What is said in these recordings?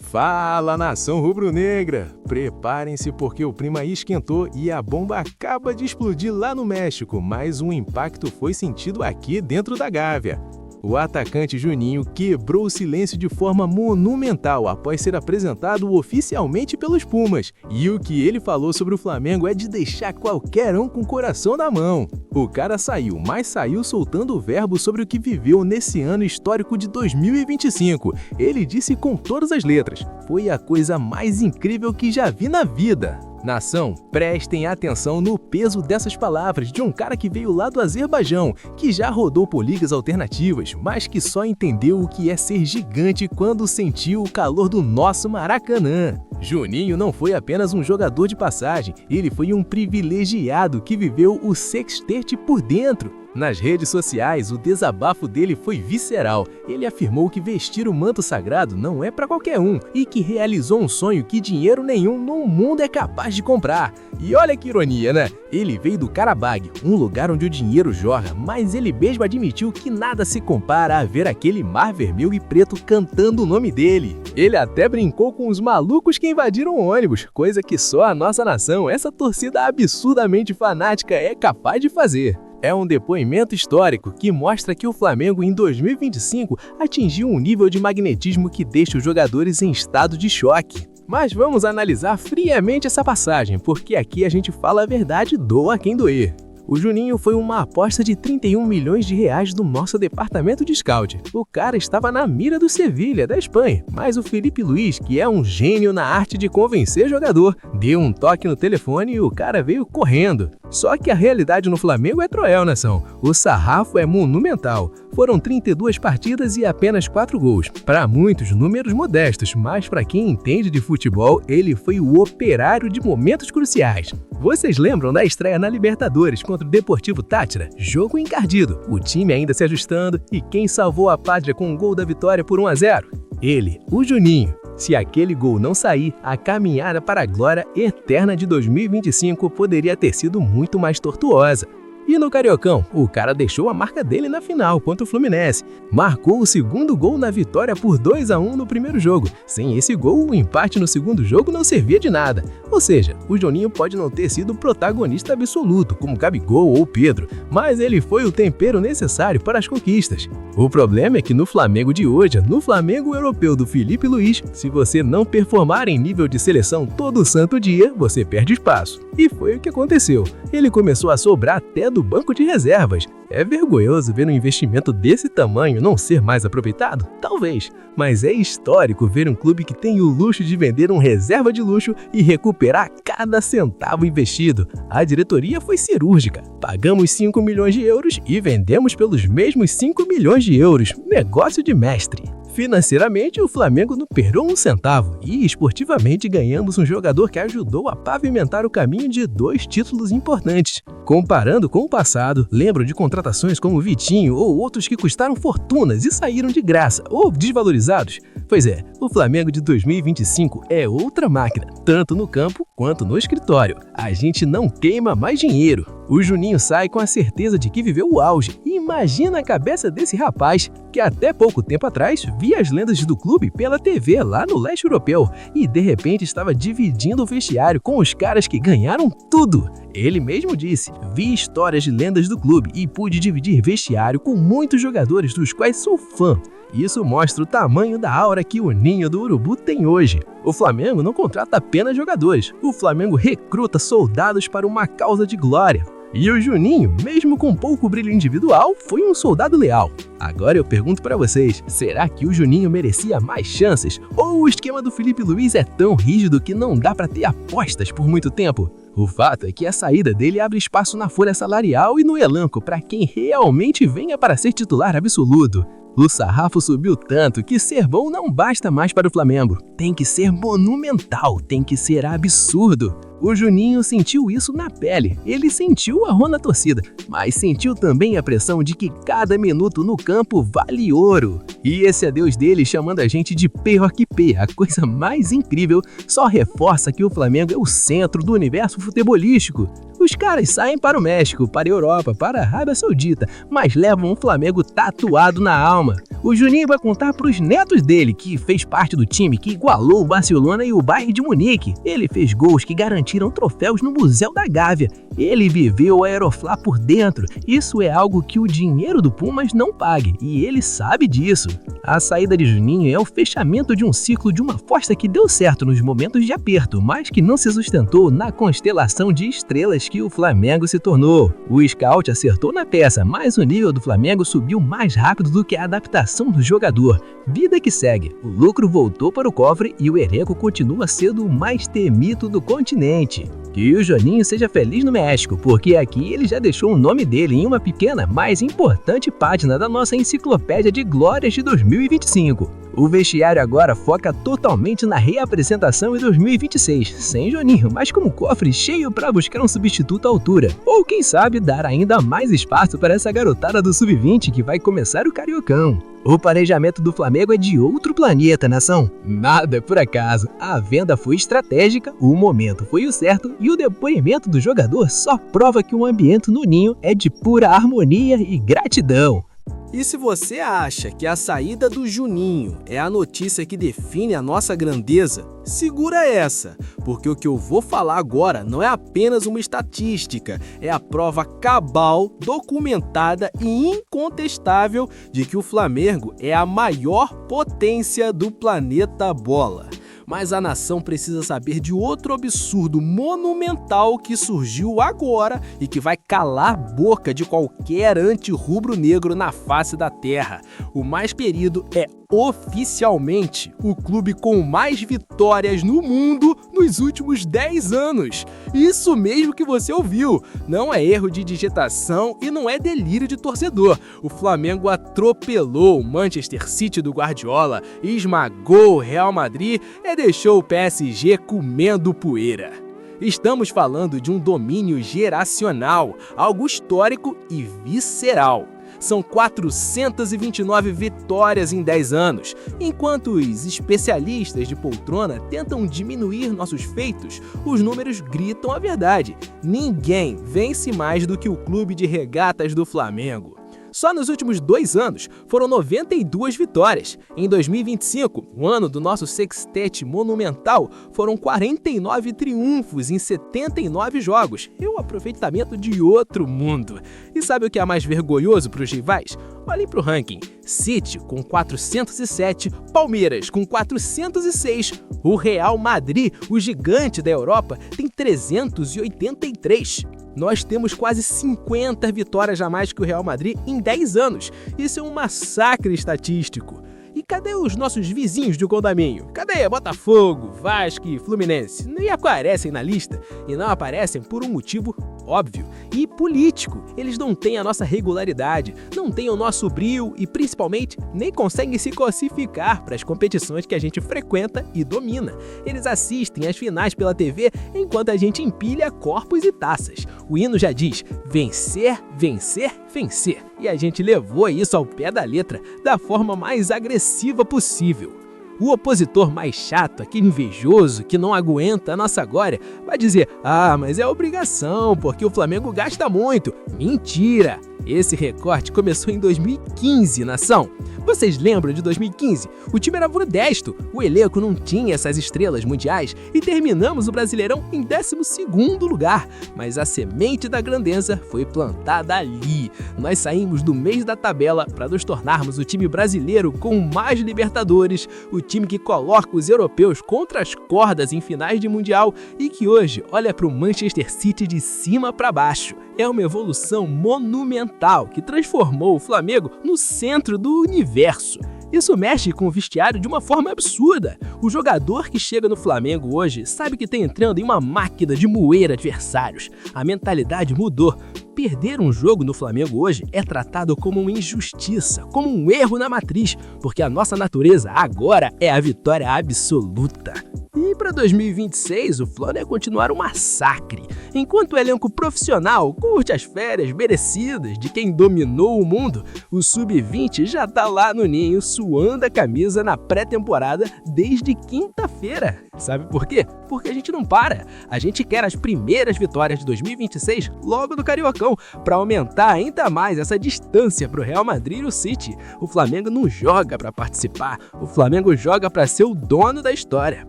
Fala, nação rubro-negra! Preparem-se porque o clima esquentou e a bomba acaba de explodir lá no México, mas um impacto foi sentido aqui dentro da Gávea. O atacante Juninho quebrou o silêncio de forma monumental após ser apresentado oficialmente pelos Pumas. E o que ele falou sobre o Flamengo é de deixar qualquer um com o coração na mão. O cara saiu, mas saiu soltando o verbo sobre o que viveu nesse ano histórico de 2025. Ele disse com todas as letras: "Foi a coisa mais incrível que já vi na vida." Nação, prestem atenção no peso dessas palavras de um cara que veio lá do Azerbaijão, que já rodou por ligas alternativas, mas que só entendeu o que é ser gigante quando sentiu o calor do nosso Maracanã. Juninho não foi apenas um jogador de passagem, ele foi um privilegiado que viveu o sextete por dentro. Nas redes sociais, o desabafo dele foi visceral. Ele afirmou que vestir o manto sagrado não é para qualquer um e que realizou um sonho que dinheiro nenhum no mundo é capaz de comprar. E olha que ironia, né? Ele veio do Karabag, um lugar onde o dinheiro jorra, mas ele mesmo admitiu que nada se compara a ver aquele mar vermelho e preto cantando o nome dele. Ele até brincou com os malucos que invadiram o ônibus, coisa que só a nossa nação, essa torcida absurdamente fanática, é capaz de fazer. É um depoimento histórico que mostra que o Flamengo em 2025 atingiu um nível de magnetismo que deixa os jogadores em estado de choque. Mas vamos analisar friamente essa passagem, porque aqui a gente fala a verdade, doa quem doer. O Juninho foi uma aposta de 31 milhões de reais do nosso departamento de scout. O cara estava na mira do Sevilha, da Espanha, mas o Felipe Luiz, que é um gênio na arte de convencer jogador, deu um toque no telefone e o cara veio correndo. Só que a realidade no Flamengo é cruel, nação. O sarrafo é monumental. Foram 32 partidas e apenas 4 gols. Para muitos, números modestos, mas para quem entende de futebol, ele foi o operário de momentos cruciais. Vocês lembram da estreia na Libertadores contra o Deportivo Táchira? Jogo encardido, o time ainda se ajustando e quem salvou a pátria com o gol da vitória por 1-0? Ele, o Juninho. Se aquele gol não sair, a caminhada para a glória eterna de 2025 poderia ter sido muito mais tortuosa. E no Cariocão, o cara deixou a marca dele na final contra o Fluminense. Marcou o segundo gol na vitória por 2-1 no primeiro jogo. Sem esse gol, o empate no segundo jogo não servia de nada. Ou seja, o Juninho pode não ter sido o protagonista absoluto, como Gabigol ou Pedro, mas ele foi o tempero necessário para as conquistas. O problema é que no Flamengo de hoje, no Flamengo europeu do Felipe Luiz, se você não performar em nível de seleção todo santo dia, você perde espaço. E foi o que aconteceu. Ele começou a sobrar até do banco de reservas. É vergonhoso ver um investimento desse tamanho não ser mais aproveitado? Talvez, mas é histórico ver um clube que tem o luxo de vender um reserva de luxo e recuperar cada centavo investido. A diretoria foi cirúrgica. Pagamos 5 milhões de euros e vendemos pelos mesmos 5 milhões de euros. Negócio de mestre. Financeiramente, o Flamengo não perdeu um centavo e, esportivamente, ganhamos um jogador que ajudou a pavimentar o caminho de 2 títulos importantes. Comparando com o passado, lembro de contratações como Vitinho ou outros que custaram fortunas e saíram de graça ou desvalorizados? Pois é, o Flamengo de 2025 é outra máquina, tanto no campo quanto no escritório. A gente não queima mais dinheiro. O Juninho sai com a certeza de que viveu o auge. E imagina a cabeça desse rapaz, que até pouco tempo atrás via as lendas do clube pela TV lá no leste europeu e de repente estava dividindo o vestiário com os caras que ganharam tudo. Ele mesmo disse: "Vi histórias de lendas do clube e pude dividir vestiário com muitos jogadores dos quais sou fã." Isso mostra o tamanho da aura que o Ninho do Urubu tem hoje. O Flamengo não contrata apenas jogadores, o Flamengo recruta soldados para uma causa de glória. E o Juninho, mesmo com pouco brilho individual, foi um soldado leal. Agora eu pergunto para vocês, será que o Juninho merecia mais chances? Ou o esquema do Felipe Luiz é tão rígido que não dá para ter apostas por muito tempo? O fato é que a saída dele abre espaço na folha salarial e no elenco para quem realmente venha para ser titular absoluto. O sarrafo subiu tanto que ser bom não basta mais para o Flamengo. Tem que ser monumental, tem que ser absurdo. O Juninho sentiu isso na pele, ele sentiu a rona torcida, mas sentiu também a pressão de que cada minuto no campo vale ouro. E esse adeus dele chamando a gente de pior que P, a coisa mais incrível, só reforça que o Flamengo é o centro do universo futebolístico. Os caras saem para o México, para a Europa, para a Arábia Saudita, mas levam o Flamengo tatuado na alma. O Juninho vai contar para os netos dele, que fez parte do time que igualou o Barcelona e o Bayern de Munique. Ele fez gols que garantiram troféus no Museu da Gávea. Ele viveu o Aeroflá por dentro. Isso é algo que o dinheiro do Pumas não pague, e ele sabe disso. A saída de Juninho é o fechamento de um ciclo de uma fossa que deu certo nos momentos de aperto, mas que não se sustentou na constelação de estrelas que o Flamengo se tornou. O scout acertou na peça, mas o nível do Flamengo subiu mais rápido do que a adaptação do jogador. Vida que segue, o lucro voltou para o cofre e o elenco continua sendo o mais temido do continente. Que o Juninho seja feliz no México, porque aqui ele já deixou o nome dele em uma pequena, mas importante página da nossa enciclopédia de glórias de 2025. O vestiário agora foca totalmente na reapresentação em 2026, sem Juninho, mas com o cofre cheio para buscar um substituto à altura. Ou quem sabe dar ainda mais espaço para essa garotada do Sub-20 que vai começar o Cariocão. O planejamento do Flamengo é de outro planeta, nação. Nada é por acaso. A venda foi estratégica, o momento foi o certo e o depoimento do jogador só prova que o ambiente no Ninho é de pura harmonia e gratidão. E se você acha que a saída do Juninho é a notícia que define a nossa grandeza, segura essa, porque o que eu vou falar agora não é apenas uma estatística, é a prova cabal, documentada e incontestável de que o Flamengo é a maior potência do planeta bola. Mas a nação precisa saber de outro absurdo monumental que surgiu agora e que vai calar a boca de qualquer anti-rubro-negro na face da terra. O mais querido é oficialmente o clube com mais vitórias no mundo nos últimos 10 anos. Isso mesmo que você ouviu. Não é erro de digitação e não é delírio de torcedor. O Flamengo atropelou o Manchester City do Guardiola, esmagou o Real Madrid e deixou o PSG comendo poeira. Estamos falando de um domínio geracional, algo histórico e visceral. São 429 vitórias em 10 anos. Enquanto os especialistas de poltrona tentam diminuir nossos feitos, os números gritam a verdade. Ninguém vence mais do que o Clube de Regatas do Flamengo. Só nos últimos 2 anos foram 92 vitórias. Em 2025, o ano do nosso sextete monumental, foram 49 triunfos em 79 jogos. É um aproveitamento de outro mundo. E sabe o que é mais vergonhoso para os rivais? Olhem para o ranking. City com 407, Palmeiras com 406, o Real Madrid, o gigante da Europa, tem 383. Nós temos quase 50 vitórias a mais que o Real Madrid em 10 anos. Isso é um massacre estatístico. E cadê os nossos vizinhos de condomínio? Cadê Botafogo, Vasco e Fluminense? Nem aparecem na lista. E não aparecem por um motivo óbvio e político. Eles não têm a nossa regularidade, não têm o nosso brio e, principalmente, nem conseguem se classificar para as competições que a gente frequenta e domina. Eles assistem às finais pela TV enquanto a gente empilha corpos e taças. O hino já diz vencer, vencer, vencer. E a gente levou isso ao pé da letra, da forma mais agressiva possível. O opositor mais chato, aquele invejoso que não aguenta a nossa glória, vai dizer: ah, mas é obrigação, porque o Flamengo gasta muito. Mentira! Esse recorte começou em 2015, nação. Vocês lembram de 2015? O time era modesto, o elenco não tinha essas estrelas mundiais e terminamos o Brasileirão em 12º lugar. Mas a semente da grandeza foi plantada ali. Nós saímos do mês da tabela para nos tornarmos o time brasileiro com mais Libertadores, o time que coloca os europeus contra as cordas em finais de Mundial e que hoje olha para o Manchester City de cima para baixo. É uma evolução monumental que transformou o Flamengo no centro do universo. Isso mexe com o vestiário de uma forma absurda. O jogador que chega no Flamengo hoje sabe que está entrando em uma máquina de moer adversários. A mentalidade mudou. Perder um jogo no Flamengo hoje é tratado como uma injustiça, como um erro na matriz, porque a nossa natureza agora é a vitória absoluta. E para para 2026, o Fla vai continuar um massacre. Enquanto o elenco profissional curte as férias merecidas de quem dominou o mundo, o Sub-20 já tá lá no ninho suando a camisa na pré-temporada desde quinta-feira. Sabe por quê? Porque a gente não para. A gente quer as primeiras vitórias de 2026 logo no Cariocão, para aumentar ainda mais essa distância pro Real Madrid e o City. O Flamengo não joga para participar, o Flamengo joga para ser o dono da história.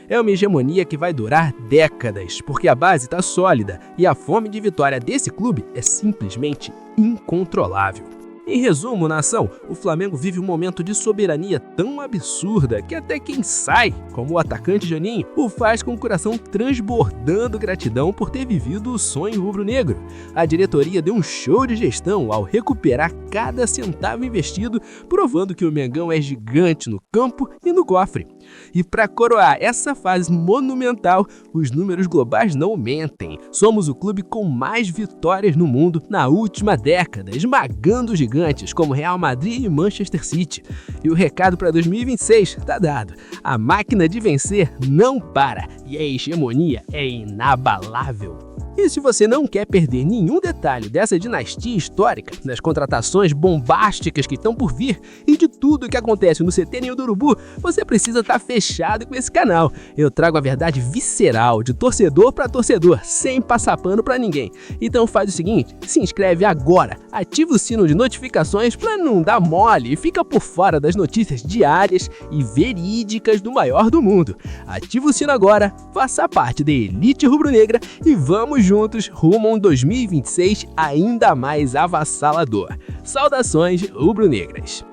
É uma hegemonia que vai durar décadas, porque a base está sólida e a fome de vitória desse clube é simplesmente incontrolável. Em resumo, nação, o Flamengo vive um momento de soberania tão absurda que até quem sai, como o atacante Juninho, o faz com o coração transbordando gratidão por ter vivido o sonho rubro-negro. A diretoria deu um show de gestão ao recuperar cada centavo investido, provando que o Mengão é gigante no campo e no cofre. E para coroar essa fase monumental, os números globais não mentem. Somos o clube com mais vitórias no mundo na última década, esmagando os gigantes como Real Madrid e Manchester City. E o recado para 2026 tá dado. A máquina de vencer não para e a hegemonia é inabalável. E se você não quer perder nenhum detalhe dessa dinastia histórica, das contratações bombásticas que estão por vir e de tudo que acontece no CT Ninho do Urubu, você precisa estar fechado com esse canal. Eu trago a verdade visceral, de torcedor para torcedor, sem passar pano para ninguém. Então faz o seguinte, se inscreve agora, ativa o sino de notificações para não dar mole e fica por fora das notícias diárias e verídicas do maior do mundo. Ativa o sino agora, faça parte da elite rubro-negra e vamos juntos rumo a um 2026 ainda mais avassalador. Saudações rubro-negras!